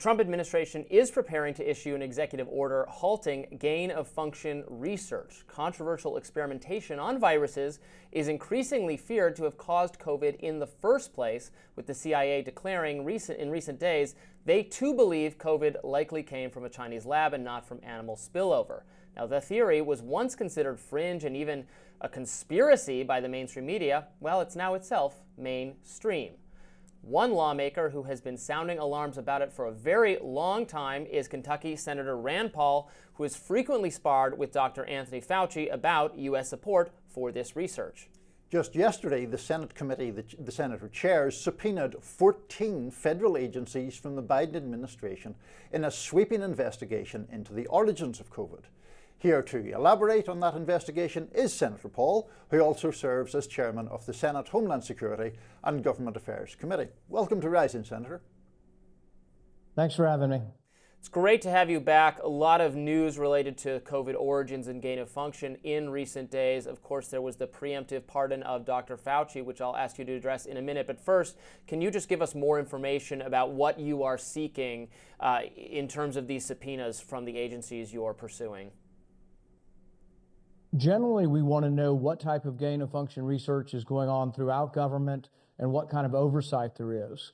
Trump administration is preparing to issue an executive order halting gain-of-function research. Controversial experimentation on viruses is increasingly feared to have caused COVID in the first place, with the CIA declaring in recent days they too believe COVID likely came from a Chinese lab and not from animal spillover. Now, the theory was once considered fringe and even a conspiracy by the mainstream media. Well, it's now itself mainstream. One lawmaker who has been sounding alarms about it for a very long time is Kentucky Senator Rand Paul, who has frequently sparred with Dr. Anthony Fauci about U.S. support for this research. Just yesterday, the Senate committee the senator chairs subpoenaed 14 federal agencies from the Biden administration in a sweeping investigation into the origins of COVID. Here to elaborate on that investigation is Senator Paul, who also serves as chairman of the Senate Homeland Security and Government Affairs Committee. Welcome to Rising, Senator. Thanks for having me. It's great to have you back. A lot of news related to COVID origins and gain of function in recent days. Of course, there was the preemptive pardon of Dr. Fauci, which I'll ask you to address in a minute. But first, can you just give us more information about what you are seeking in terms of these subpoenas from the agencies you are pursuing? Generally, we want to know what type of gain-of-function research is going on throughout government and what kind of oversight there is.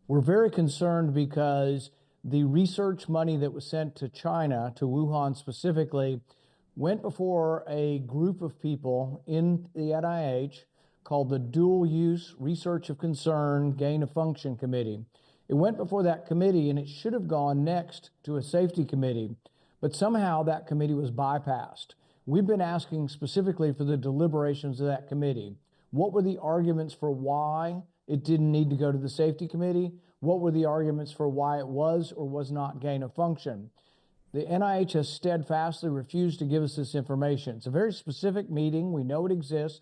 We're very concerned because the research money that was sent to China, to Wuhan specifically, went before a group of people in the NIH called the Dual Use Research of Concern Gain-of-Function Committee. It went before that committee and it should have gone next to a safety committee, but somehow that committee was bypassed. We've been asking specifically for the deliberations of that committee. What were the arguments for why it didn't need to go to the safety committee? What were the arguments for why it was or was not gain of function? The NIH has steadfastly refused to give us this information. It's a very specific meeting. We know it exists.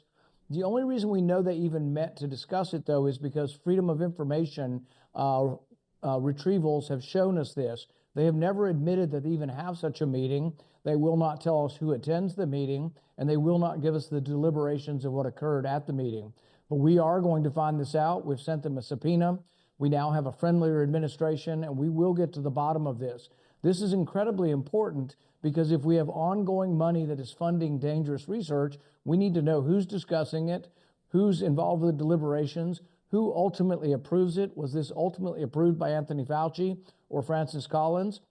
The only reason we know they even met to discuss it, though, is because Freedom of Information retrievals have shown us this. They have never admitted that they even have such a meeting. They will not tell us who attends the meeting, and they will not give us the deliberations of what occurred at the meeting. But we are going to find this out. We've sent them a subpoena. We now have a friendlier administration, and we will get to the bottom of this. This is incredibly important because if we have ongoing money that is funding dangerous research, we need to know who's discussing it, who's involved with the deliberations, who ultimately approves it. Was this ultimately approved by Anthony Fauci or Francis Collins?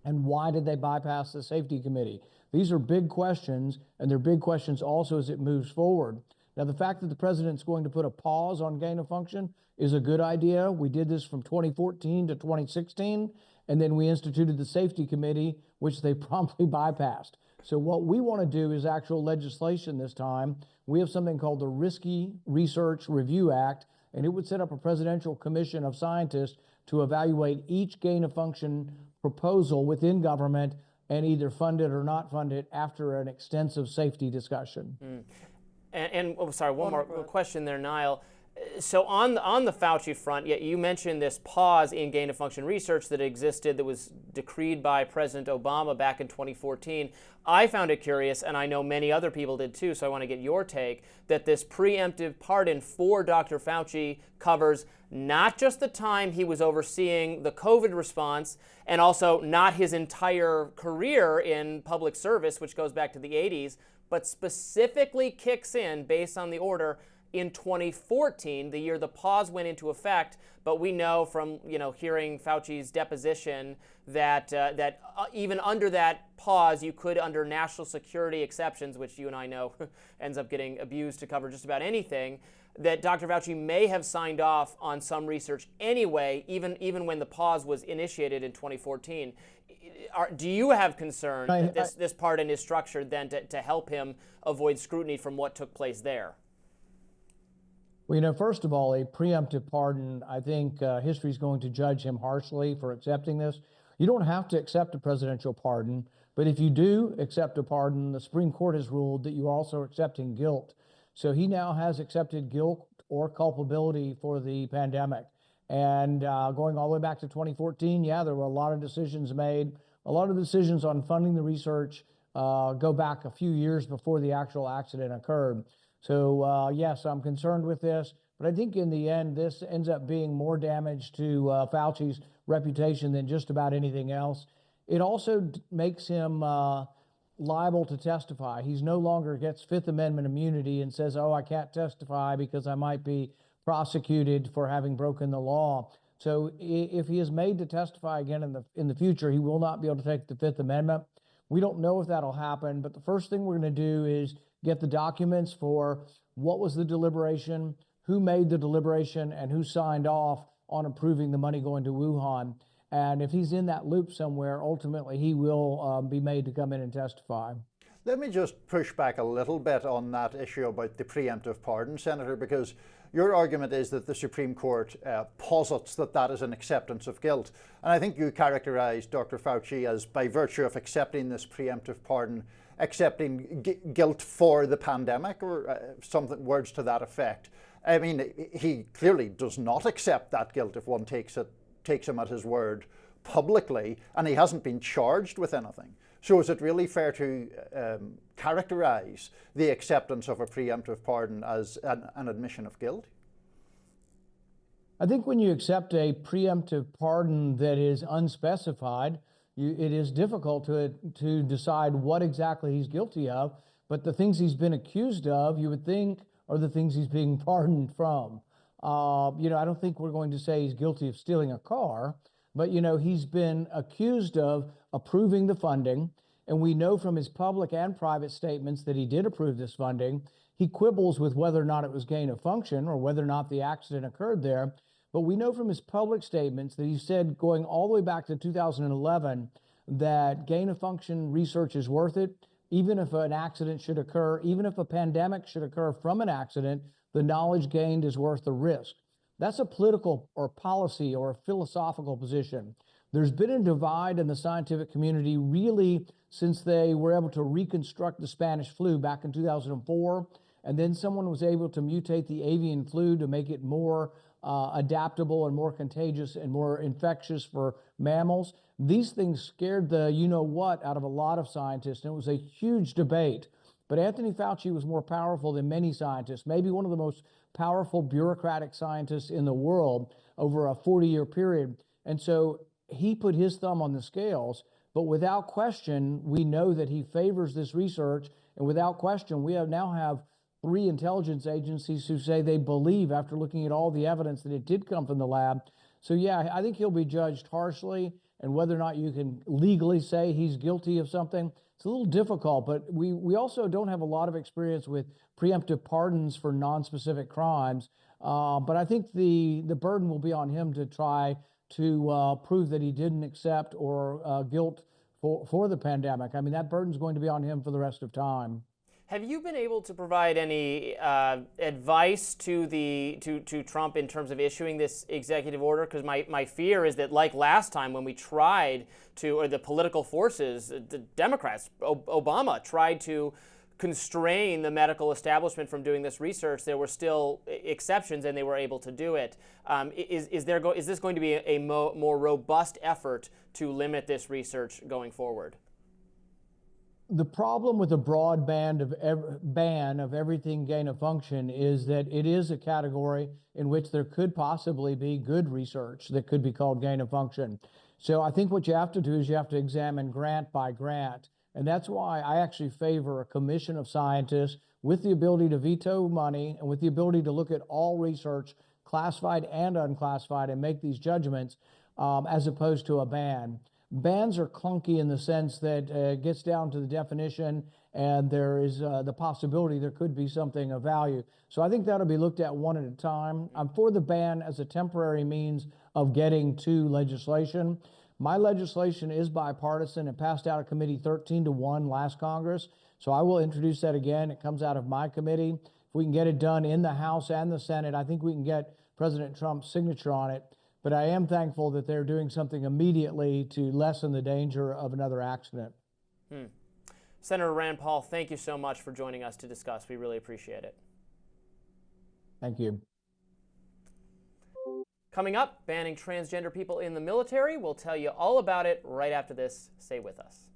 And why did they bypass the safety committee? These are big questions, and they're big questions also as it moves forward. Now, the fact that the president's going to put a pause on gain of function is a good idea. We did this from 2014 to 2016, and then we instituted the safety committee, which they promptly bypassed. So what we want to do is actual legislation this time. We have something called the Risky Research Review Act, and it would set up a presidential commission of scientists to evaluate each gain of function proposal within government and either fund it or not fund it after an extensive safety discussion. One more question there, Niall. So on the Fauci front, you mentioned this pause in gain-of-function research that existed that was decreed by President Obama back in 2014. I found it curious, and I know many other people did too, so I want to get your take, that this preemptive pardon for Dr. Fauci covers not just the time he was overseeing the COVID response, and also not his entire career in public service, which goes back to the 80s, but specifically kicks in based on the order in 2014, the year the pause went into effect. But we know from hearing Fauci's deposition that even under that pause, you could, under national security exceptions, which you and I know ends up getting abused to cover just about anything, that Dr. Fauci may have signed off on some research anyway, even when the pause was initiated in 2014. Do you have concern that this pardon is structured then to help him avoid scrutiny from what took place there? Well, first of all, a preemptive pardon, I think history is going to judge him harshly for accepting this. You don't have to accept a presidential pardon, but if you do accept a pardon, the Supreme Court has ruled that you are also accepting guilt. So he now has accepted guilt or culpability for the pandemic. And going all the way back to 2014, there were a lot of decisions made. A lot of decisions on funding the research go back a few years before the actual accident occurred. So yes, I'm concerned with this, but I think in the end, this ends up being more damage to Fauci's reputation than just about anything else. It also makes him liable to testify. He's no longer gets Fifth Amendment immunity and says, oh, I can't testify because I might be prosecuted for having broken the law. So if he is made to testify again in the future, he will not be able to take the Fifth Amendment. We don't know if that'll happen, but the first thing we're going to do is get the documents for what was the deliberation, who made the deliberation, and who signed off on approving the money going to Wuhan. And if he's in that loop somewhere, ultimately he will be made to come in and testify. Let me just push back a little bit on that issue about the preemptive pardon, Senator, because your argument is that the Supreme Court posits that that is an acceptance of guilt. And I think you characterized Dr. Fauci as, by virtue of accepting this preemptive pardon, accepting guilt for the pandemic, or something, words to that effect. I mean, he clearly does not accept that guilt if one takes him at his word publicly, and he hasn't been charged with anything. So is it really fair to characterize the acceptance of a preemptive pardon as an admission of guilt? I think when you accept a preemptive pardon that is unspecified, it is difficult to decide what exactly he's guilty of, but the things he's been accused of, you would think, are the things he's being pardoned from. I don't think we're going to say he's guilty of stealing a car, but, he's been accused of approving the funding, and we know from his public and private statements that he did approve this funding. He quibbles with whether or not it was gain of function or whether or not the accident occurred there. But we know from his public statements that he said, going all the way back to 2011, that gain of function research is worth it. Even if an accident should occur, even if a pandemic should occur from an accident, the knowledge gained is worth the risk. That's a political or policy or a philosophical position. There's been a divide in the scientific community really since they were able to reconstruct the Spanish flu back in 2004, and then someone was able to mutate the avian flu to make it more adaptable and more contagious and more infectious for mammals. These things scared the you-know-what out of a lot of scientists, and it was a huge debate. But Anthony Fauci was more powerful than many scientists, maybe one of the most powerful bureaucratic scientists in the world over a 40-year period. And so he put his thumb on the scales, but without question, we know that he favors this research. And without question, we now have 3 intelligence agencies who say they believe, after looking at all the evidence, that it did come from the lab. So yeah, I think he'll be judged harshly, and whether or not you can legally say he's guilty of something, it's a little difficult. But we also don't have a lot of experience with preemptive pardons for non-specific crimes. But I think the burden will be on him to try to prove that he didn't accept or guilt for the pandemic. I mean, that burden's going to be on him for the rest of time. Have you been able to provide any advice to Trump in terms of issuing this executive order? Because my fear is that, like last time when we tried to, or the political forces, the Democrats, Obama tried to constrain the medical establishment from doing this research, there were still exceptions and they were able to do it. Is this going to be a more robust effort to limit this research going forward? The problem with a broad ban of everything gain of function is that it is a category in which there could possibly be good research that could be called gain of function. So I think what you have to do is you have to examine grant by grant. And that's why I actually favor a commission of scientists with the ability to veto money and with the ability to look at all research, classified and unclassified, and make these judgments as opposed to a ban. Bans are clunky in the sense that it gets down to the definition, and there is the possibility there could be something of value. So I think that'll be looked at one at a time. I'm for the ban as a temporary means of getting to legislation. My legislation is bipartisan. It passed out of committee 13-1 last Congress. So I will introduce that again. It comes out of my committee. If we can get it done in the House and the Senate, I think we can get President Trump's signature on it. But I am thankful that they're doing something immediately to lessen the danger of another accident. Senator Rand Paul, thank you so much for joining us to discuss. We really appreciate it. Thank you. Coming up, banning transgender people in the military. We'll tell you all about it right after this. Stay with us.